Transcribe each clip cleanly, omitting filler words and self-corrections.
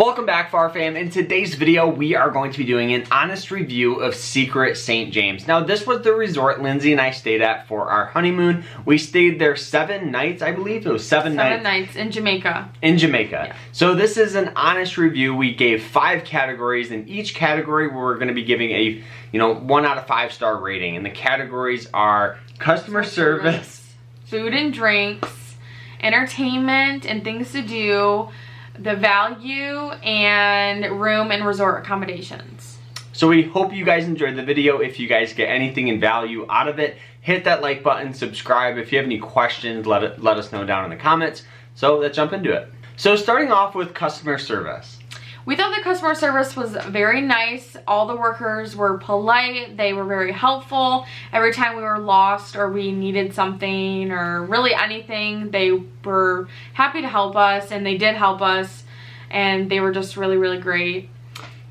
Welcome back, Far Fam. In today's video, we are going to be doing an honest review of Secret St. James. Now, this was the resort Lindsay and I stayed at for our honeymoon. We stayed there 7 nights, I believe. It was seven nights. 7 nights in Jamaica. In Jamaica. Yeah. So this is an honest review. We gave 5 categories. In each category, we're going to be giving a 1 out of 5 star rating. And the categories are customer service, food and drinks, entertainment and things to do, the value, and room and resort accommodations. So we hope you guys enjoyed the video. If you guys get anything in value out of it, hit that like button, subscribe. If you have any questions, let us know down in the comments. So let's jump into it. So starting off with customer service. We thought the customer service was very nice. All the workers were polite. They were very helpful. Every time we were lost or we needed something or really anything, they were happy to help us, and they did help us, and they were just really, really great.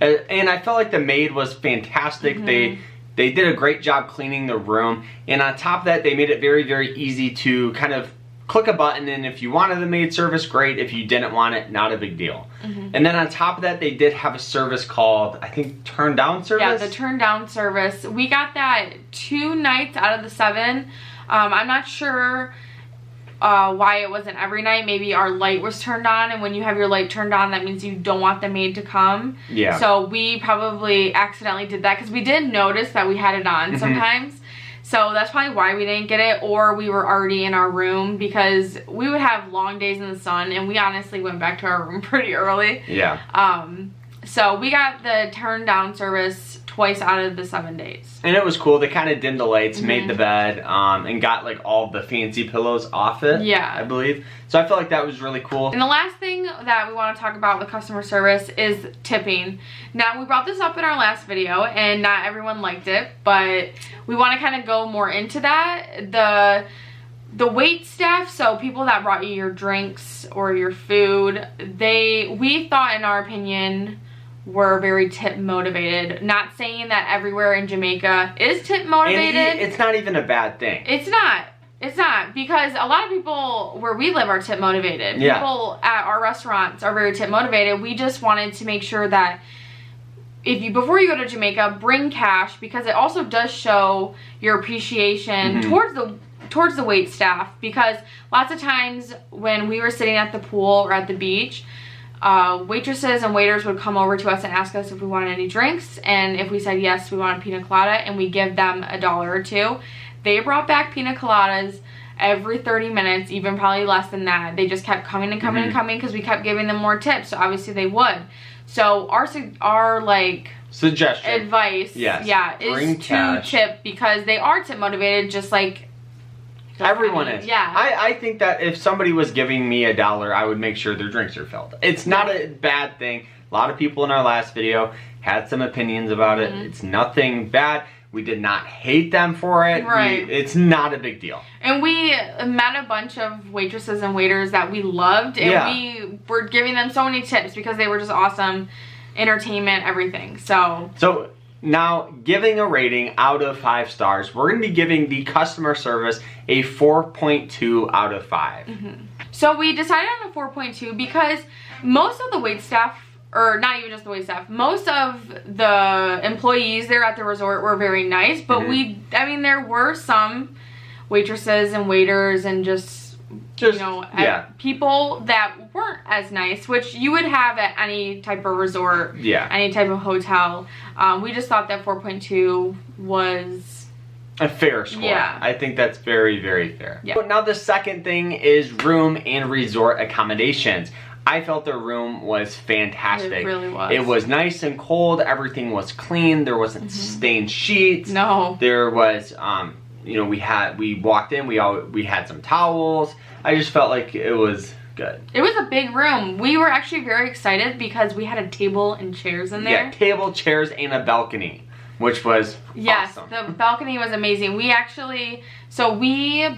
And I felt like the maid was fantastic. Mm-hmm. They did a great job cleaning the room, and on top of that, they made it very, very easy to kind of click a button, and if you wanted the maid service, great. If you didn't want it, not a big deal. Mm-hmm. And then on top of that, they did have a service called, I think, turn down service? Yeah, the turn down service. We got that 2 nights out of the 7. I'm not sure why it wasn't every night. Maybe our light was turned on, and when you have your light turned on, that means you don't want the maid to come. Yeah. So we probably accidentally did that because we did notice that we had it on sometimes. So that's probably why we didn't get it, or we were already in our room, because we would have long days in the sun, and we honestly went back to our room pretty early. Yeah. So we got the turn down service twice out of the 7 days. And it was cool. They kind of dimmed the lights, made the bed, and got like all the fancy pillows off it. Yeah. I believe. So I felt like that was really cool. And the last thing that we want to talk about with customer service is tipping. Now, we brought this up in our last video, and not everyone liked it, but we want to kind of go more into that. The wait staff, so people that brought you your drinks or your food, we thought, in our opinion, were very tip motivated. Not saying that everywhere in Jamaica is tip motivated. And it's not even a bad thing. It's not. It's not, because a lot of people where we live are tip motivated. Yeah. People at our restaurants are very tip motivated. We just wanted to make sure that before you go to Jamaica, bring cash, because it also does show your appreciation towards the wait staff, because lots of times when we were sitting at the pool or at the beach, waitresses and waiters would come over to us and ask us if we wanted any drinks, and if we said yes, we wanted pina colada, and we give them $1 or $2. They brought back pina coladas every 30 minutes, even probably less than that. They just kept coming and coming and coming, because we kept giving them more tips, so obviously they would. So our like suggestion, advice, is to tip, because they are tip motivated, just like everyone is. Yeah. I think that if somebody was giving me $1, I would make sure their drinks are filled. It's not a bad thing. A lot of people in our last video had some opinions about it. It's nothing bad. We did not hate them for it. Right. It's not a big deal. And we met a bunch of waitresses and waiters that we loved, and we were giving them so many tips because they were just awesome. Entertainment, everything. So now, giving a rating out of 5 stars, we're going to be giving the customer service a 4.2 out of 5. So we decided on a 4.2 because most of the wait staff, or not even just the wait staff, most of the employees there at the resort were very nice, but there were some waitresses and waiters and people that weren't as nice, which you would have at any type of resort, any type of hotel. We just thought that 4.2 was a fair score. Yeah. I think that's very, very fair. Yeah. So now the second thing is room and resort accommodations. I felt the room was fantastic. It really was. It was nice and cold. Everything was clean. There wasn't stained sheets. No. There was, we walked in, we had some towels. I just felt like it was good. It was a big room. We were actually very excited because we had a table and chairs in there. Yeah, table, chairs, and a balcony, which was awesome. The balcony was amazing. We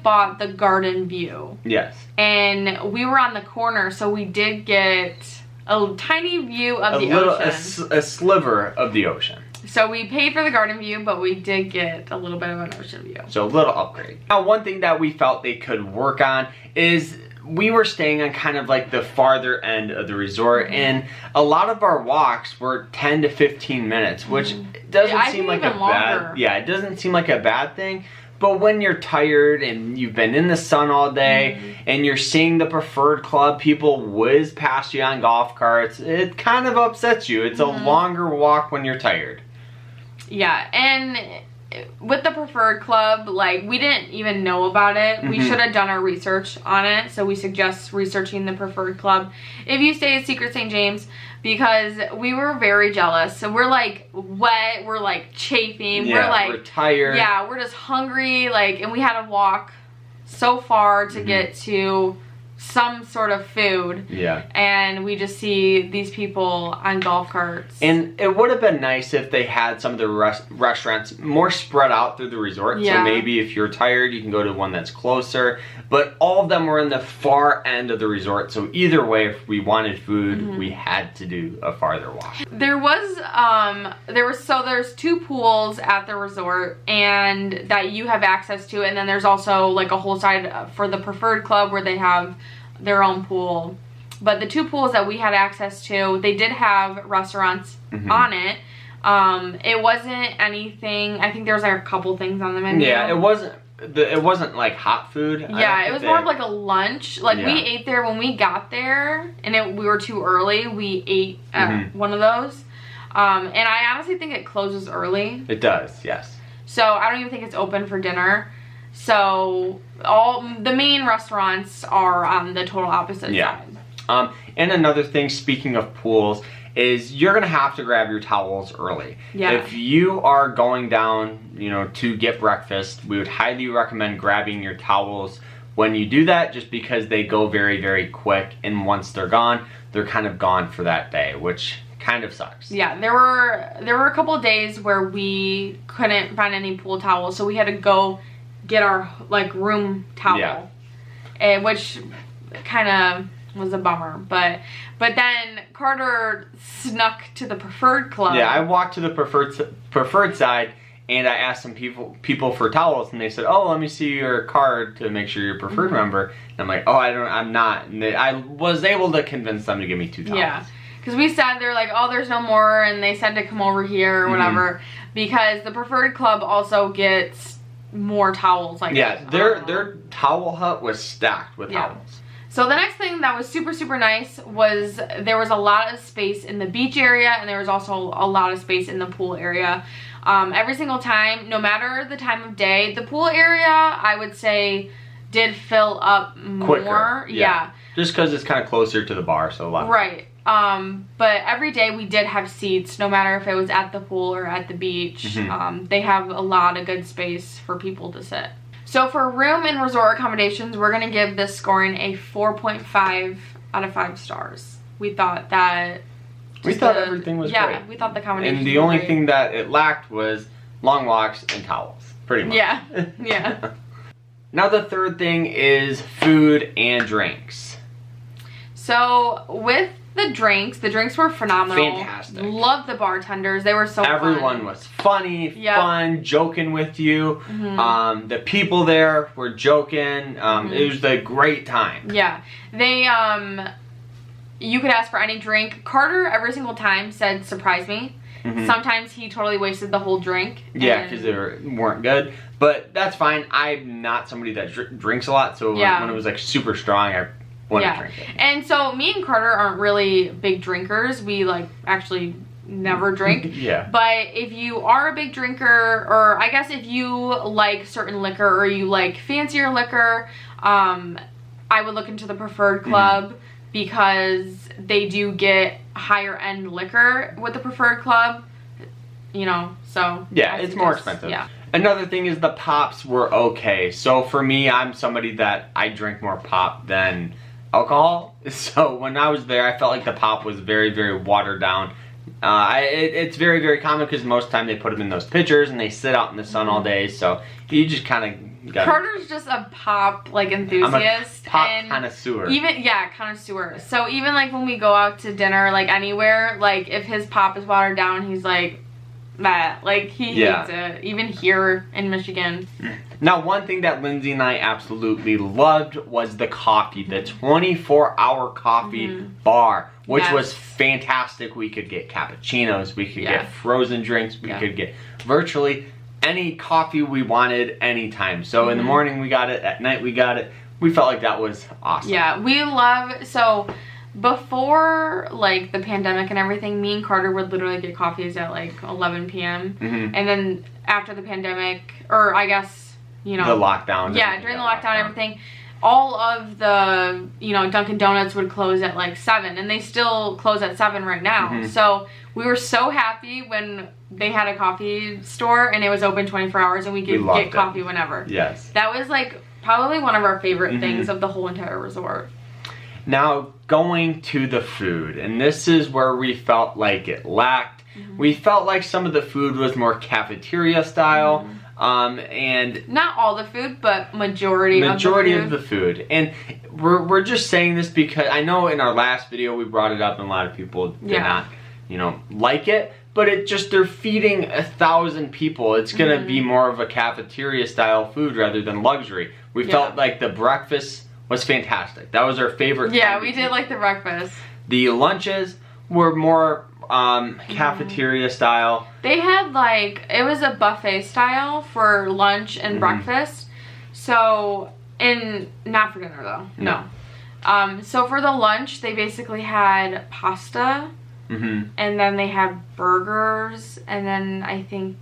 bought the garden view. Yes. And we were on the corner, so we did get a tiny view of the ocean. A sliver of the ocean. So we paid for the garden view, but we did get a little bit of an ocean view. So a little upgrade. Now, one thing that we felt they could work on is we were staying on kind of like the farther end of the resort, and a lot of our walks were 10 to 15 minutes, which doesn't seem like a bad, it doesn't seem like a bad thing. But when you're tired and you've been in the sun all day and you're seeing the preferred club people whiz past you on golf carts, it kind of upsets you. It's a longer walk when you're tired. Yeah, and with the preferred club, like, we didn't even know about it. We should have done our research on it, so we suggest researching the preferred club if you stay at Secret St. James, because we were very jealous. So we're like wet, we're like chafing, we're tired. Yeah, we're just hungry, like, and we had to walk so far to get to some sort of food. Yeah. And we just see these people on golf carts. And it would have been nice if they had some of the restaurants more spread out through the resort. Yeah. So maybe if you're tired, you can go to one that's closer. But all of them were in the far end of the resort. So either way, if we wanted food, we had to do a farther walk. There's 2 pools at the resort and that you have access to, and then there's also like a whole side for the preferred club where they have their own pool. But the 2 pools that we had access to, they did have restaurants on it. It wasn't anything, I think there was like a couple things on the menu. Yeah, it wasn't like hot food. Yeah, it was more of like a lunch. Like, we ate there when we got there, and we were too early. We ate at one of those. And I honestly think it closes early. It does, yes. So I don't even think it's open for dinner. So all the main restaurants are on the total opposite side. And another thing, speaking of pools, is you're gonna have to grab your towels early. Yeah. If you are going down, to get breakfast, we would highly recommend grabbing your towels when you do that, just because they go very, very quick, and once they're gone, they're kind of gone for that day, which kind of sucks. Yeah, there were a couple of days where we couldn't find any pool towels, so we had to go get our like room towel, which kind of was a bummer. But then Carter snuck to the preferred club. Yeah, I walked to the preferred side, and I asked some people for towels, and they said, "Oh, let me see your card to make sure you're a preferred member." And I'm like, "Oh, I'm not." And I was able to convince them to give me 2 towels. Yeah, because we said, they're like, "Oh, there's no more," and they said to come over here or whatever, because the preferred club also gets more towels. Like, their towel hut was stacked with towels. So the next thing that was super, super nice was there was a lot of space in the beach area, and there was also a lot of space in the pool area. Every single time, no matter the time of day, the pool area, I would say, did fill up quicker. More. Yeah. Just because it's kind of closer to the bar, so a lot. Right. But every day we did have seats, no matter if it was at the pool or at the beach. They have a lot of good space for people to sit. So for room and resort accommodations, we're going to give this scoring a 4.5 out of 5 stars. We thought everything was great. Yeah, we thought the accommodations And the only thing that it lacked was long walks and towels, pretty much. Yeah, yeah. Now the third thing is food and drinks. So with the drinks were phenomenal. Fantastic. Loved the bartenders. They were so Everyone was funny, fun, joking with you. The people there were joking. It was a great time. Yeah. They, you could ask for any drink. Carter every single time said, "Surprise me." Sometimes he totally wasted the whole drink. Yeah, because they weren't good. But that's fine. I'm not somebody that drinks a lot, so when it was like super strong, I wanted to drink it. And so me and Carter aren't really big drinkers. We like actually never drink. But if you are a big drinker, or I guess if you like certain liquor or you like fancier liquor, I would look into the preferred club. Because they do get higher end liquor with the preferred club, so. Yeah, it's more expensive. Yeah. Another thing is the pops were okay. So for me, I'm somebody that I drink more pop than alcohol. So when I was there, I felt like the pop was very, very watered down. It's very, very common because most of the time they put them in those pitchers and they sit out in the sun all day. So you just kind of Carter's just a pop like enthusiast. I'm a pop connoisseur. Connoisseur. So even like when we go out to dinner, like anywhere, like if his pop is watered down, he's like, that. Like, he hates it, even here in Michigan. Now, one thing that Lindsay and I absolutely loved was the coffee, the 24-hour coffee bar, which was fantastic. We could get cappuccinos, we could get frozen drinks, we could get virtually any coffee we wanted anytime. So in the morning we got it, at night we got it. We felt like that was awesome. Yeah, we love, so before like the pandemic and everything, me and Carter would literally get coffees at like 11 p.m. And then after the pandemic, or I guess, you know, the lockdown. Yeah, during the lockdown and everything, all of the, you know, Dunkin' Donuts would close at like 7, and they still close at 7 right now. So we were so happy when they had a coffee store and it was open 24 hours and we could get coffee whenever. Yes. That was like probably one of our favorite things of the whole entire resort. Now, going to the food, and this is where we felt like it lacked. We felt like some of the food was more cafeteria style, and not all the food, but majority of the food. And we're just saying this because I know in our last video we brought it up, and a lot of people did not, you know, like it. But it just, they're feeding 1,000 people. It's gonna be more of a cafeteria style food rather than luxury. We felt like the breakfast was fantastic. That was our favorite. Yeah, we did like the breakfast. The lunches were more cafeteria style. They had like, it was a buffet style for lunch and breakfast. So, and not for dinner though. No. So for the lunch, they basically had pasta. And then they had burgers. And then I think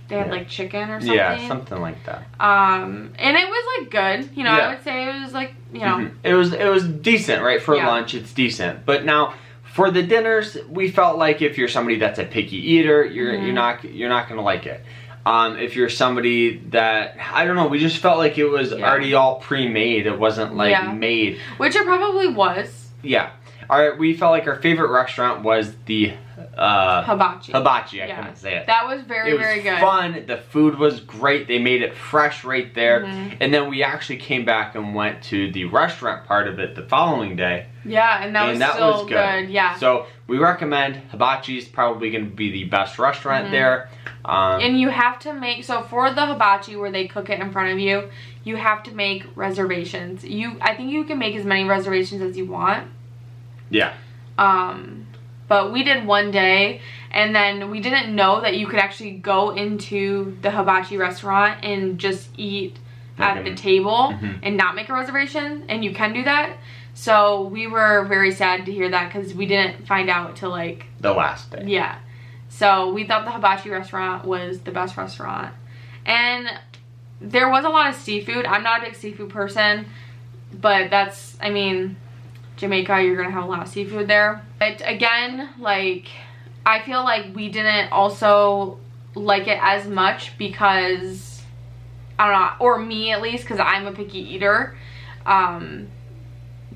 they had like chicken or something. Yeah, something like that. And it was like good. You know, I would say it was like, you know. It was decent, right? For lunch, it's decent. But now for the dinners, we felt like if you're somebody that's a picky eater, you're not gonna like it. If you're somebody that, I don't know, we just felt like it was already all pre-made. It wasn't like made. Which it probably was. Yeah. We felt like our favorite restaurant was the Hibachi. Hibachi, I couldn't say it. That was very good. It was fun. The food was great. They made it fresh right there. And then we actually came back and went to the restaurant part of it the following day. Yeah, and that was still good. Yeah. So we recommend Hibachi's probably going to be the best restaurant there. And you have to make, so for the hibachi where they cook it in front of you, you have to make reservations. I think you can make as many reservations as you want. Yeah. But we did one day, and then we didn't know that you could actually go into the hibachi restaurant and just eat at the table and not make a reservation, and you can do that. So we were very sad to hear that because we didn't find out till like the last day. Yeah. So we thought the hibachi restaurant was the best restaurant. And there was a lot of seafood. I'm not a big seafood person, but that's, I mean, Jamaica, you're gonna have a lot of seafood there. But again, like, I feel like we didn't also like it as much because, I don't know, or me at least, because I'm a picky eater.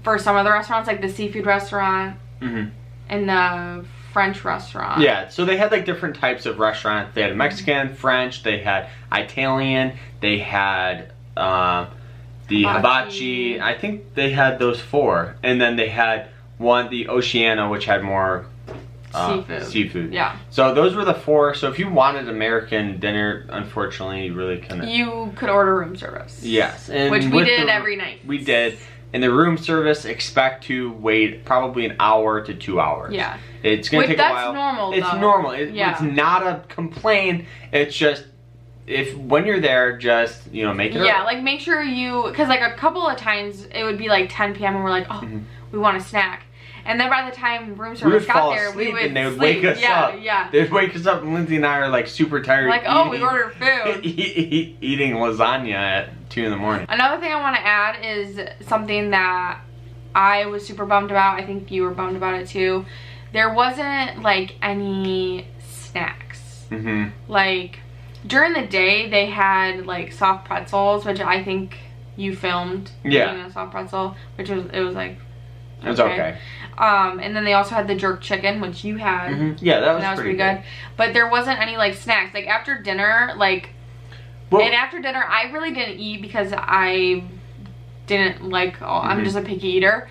For some of the restaurants, like the seafood restaurant and the French restaurant. Yeah, so they had like different types of restaurants. They had Mexican, French, they had Italian, they had the hibachi. I think they had those 4. And then they had the Oceana, which had more seafood. Yeah. So those were the 4. So if you wanted American dinner, unfortunately, you really couldn't. You could order room service. Yes. And which we did every night. We did. In the room service, expect to wait probably an hour to 2 hours. Yeah. It's going to take a while. That's normal, though. It's normal. It's not a complaint. It's just, when you're there, just, you know, make it Yeah, like make sure you, because like a couple of times it would be like 10 p.m. and we're like, oh, we want a snack. And then by the time room service got there, we would and they would wake us up. Yeah. They'd wake us up, and Lindsay and I are like super tired. Like, we ordered food. Eating lasagna at 2 in the morning. Another thing I want to add is something that I was super bummed about. I think you were bummed about it too. There wasn't like any snacks. Like during the day, they had like soft pretzels, which I think you filmed. Yeah. Eating a soft pretzel, which was okay. It was okay. And then they also had the jerk chicken, which you had. Yeah, that was pretty good. But there wasn't any like snacks. Like after dinner, and after dinner, I really didn't eat because I didn't like, I'm just a picky eater.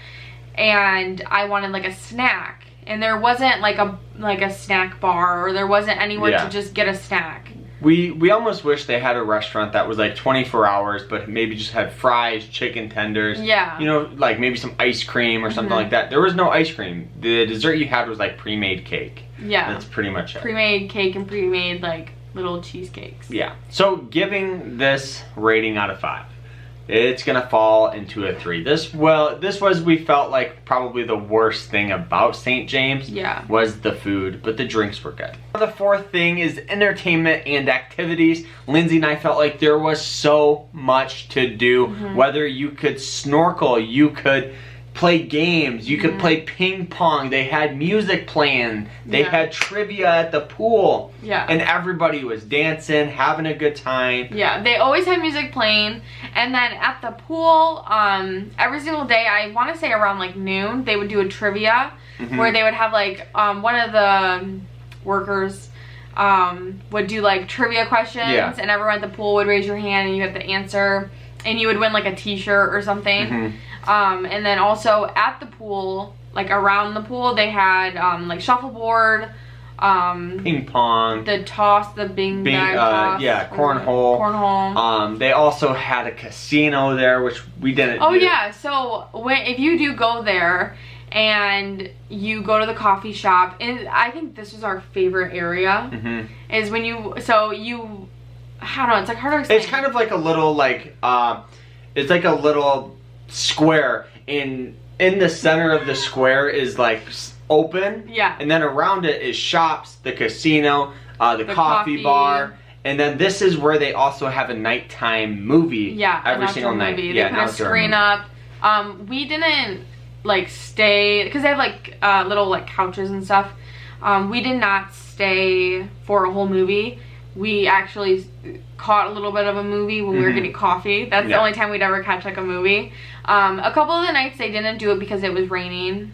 And I wanted like a snack. and there wasn't like a snack bar, or there wasn't anywhere to just get a snack. We almost wish they had a restaurant that was like 24 hours, but maybe just had fries, chicken tenders. Yeah. You know, like maybe some ice cream or something like that. There was no ice cream. The dessert you had was like pre-made cake. Yeah. That's pretty much it. Pre-made cake and pre-made like little cheesecakes. Yeah. So giving this rating out of 5. It's gonna fall into a 3. This was, we felt like, probably the worst thing about St. James. Yeah. Was the food, but the drinks were good. The fourth thing is entertainment and activities. Lindsay and I felt like there was so much to do. Whether you could snorkel, you could play games, you could play ping pong, they had music playing, they had trivia at the pool, and everybody was dancing, having a good time. Yeah, they always had music playing, and then at the pool, every single day, I want to say around like noon, they would do a trivia, where they would have like, one of the workers would do like trivia questions, and everyone at the pool would raise your hand, and you have to answer, and you would win like a t-shirt or something. And then also at the pool, like around the pool, they had like shuffleboard, ping pong, the toss, the bing bag toss, cornhole. They also had a casino there, which we didn't do. Yeah, so if you do go there and you go to the coffee shop, and I think this was our favorite area, is when I don't know, it's like hard to explain. It's kind of like a little like it's like a little square, in the center of the square is like open, and then around it is shops, the casino, the coffee bar, and then this is where they also have a nighttime movie every single night. They put a screen up. We didn't like stay, because they have like little like couches and stuff. We did not stay for a whole movie. We actually caught a little bit of a movie when we were getting coffee. That's the only time we'd ever catch like a movie. A couple of the nights they didn't do it because it was raining.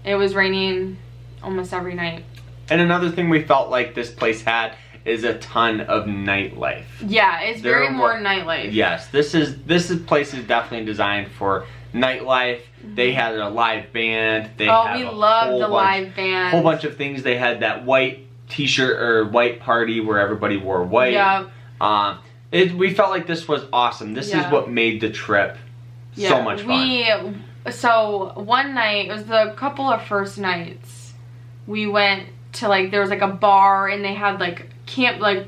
It was raining almost every night. And another thing we felt like this place had is a ton of nightlife. Yeah, it's very more nightlife. Yes, this place is definitely designed for nightlife. They had a live band. We loved the live band. Whole bunch of things. They had that white t-shirt or white party where everybody wore white. We felt like this was awesome. This is what made the trip so much fun. So one night, it was the couple of first nights, we went to like, there was like a bar, and they had like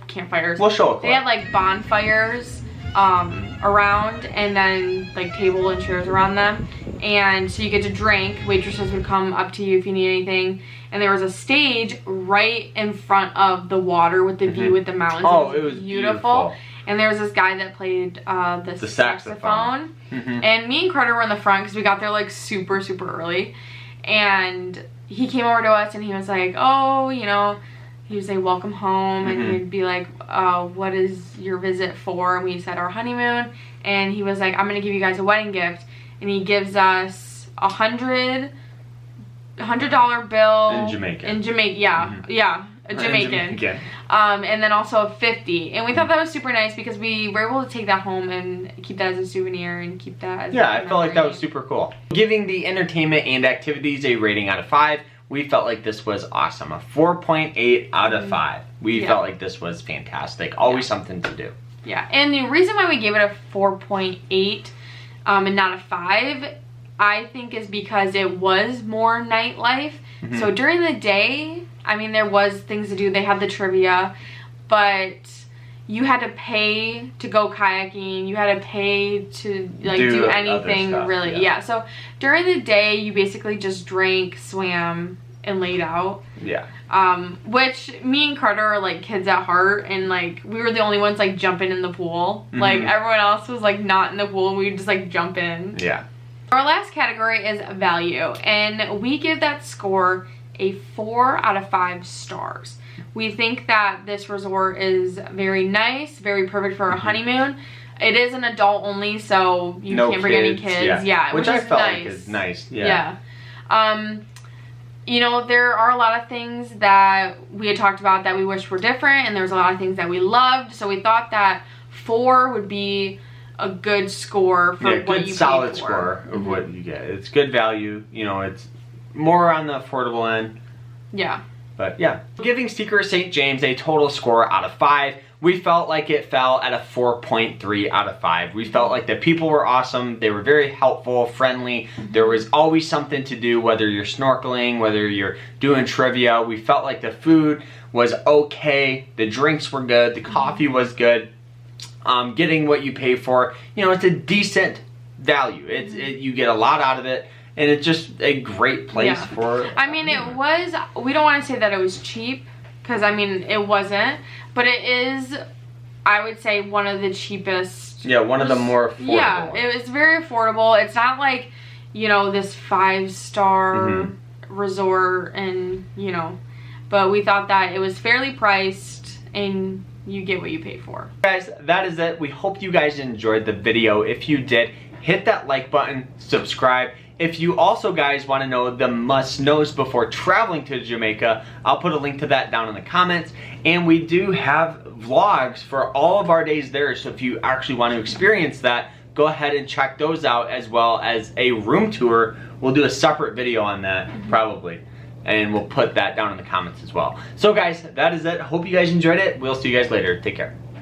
campfires. We'll show a clip. They had like bonfires around, and then like table and chairs around them, and so you get to drink. Waitresses would come up to you if you need anything, and there was a stage right in front of the water with the view with the mountains. It was beautiful. And there was this guy that played the saxophone. And me and Carter were in the front because we got there like super early, and he came over to us and he was like, oh, you know, he would say welcome home, and he'd be like, what is your visit for? And we said our honeymoon, and he was like, I'm gonna give you guys a wedding gift, and he gives us $100 bill in Jamaica. A Jamaican. And then also a 50, and we thought that was super nice because we were able to take that home and keep that as a souvenir and keep that as I felt like that was super cool. Giving the entertainment and activities a rating out of 5, we felt like this was awesome. A 4.8 out of 5. We felt like this was fantastic. Always something to do. Yeah, and the reason why we gave it a 4.8 and not a 5, I think, is because it was more nightlife. So during the day, I mean, there was things to do. They had the trivia, but you had to pay to go kayaking. You had to pay to like do anything really. Yeah. So during the day, you basically just drank, swam, and laid out. Yeah. Which me and Carter are like kids at heart, and like we were the only ones like jumping in the pool. Like everyone else was like not in the pool, and we would just like jump in. Yeah. Our last category is value, and we give that score a 4 out of 5 stars. We think that this resort is very nice, very perfect for a honeymoon. It is an adult only, so you can't bring any kids. Yeah, which I felt like is nice. Yeah. You know, there are a lot of things that we had talked about that we wish were different, and there's a lot of things that we loved, so we thought that 4 would be a good score for what you paid for. Solid score of what you get. It's good value. You know, more on the affordable end. Yeah. But yeah. Giving Secret St. James a total score out of 5. We felt like it fell at a 4.3 out of 5. We felt like the people were awesome. They were very helpful, friendly. There was always something to do, whether you're snorkeling, whether you're doing trivia. We felt like the food was okay. The drinks were good. The coffee was good. Getting what you pay for, you know, it's a decent value. You get a lot out of it. And it's just a great place for... I mean, it was... We don't want to say that it was cheap. Because, I mean, it wasn't. But it is, I would say, one of the cheapest. Yeah, one of the more affordable. Yeah, it was very affordable. It's not like, you know, this 5-star resort and, you know. But we thought that it was fairly priced and you get what you pay for. Guys, that is it. We hope you guys enjoyed the video. If you did, hit that like button, subscribe. If you also guys want to know the must-knows before traveling to Jamaica, I'll put a link to that down in the comments. And we do have vlogs for all of our days there, so if you actually want to experience that, go ahead and check those out, as well as a room tour. We'll do a separate video on that, probably. And we'll put that down in the comments as well. So guys, that is it. Hope you guys enjoyed it. We'll see you guys later. Take care.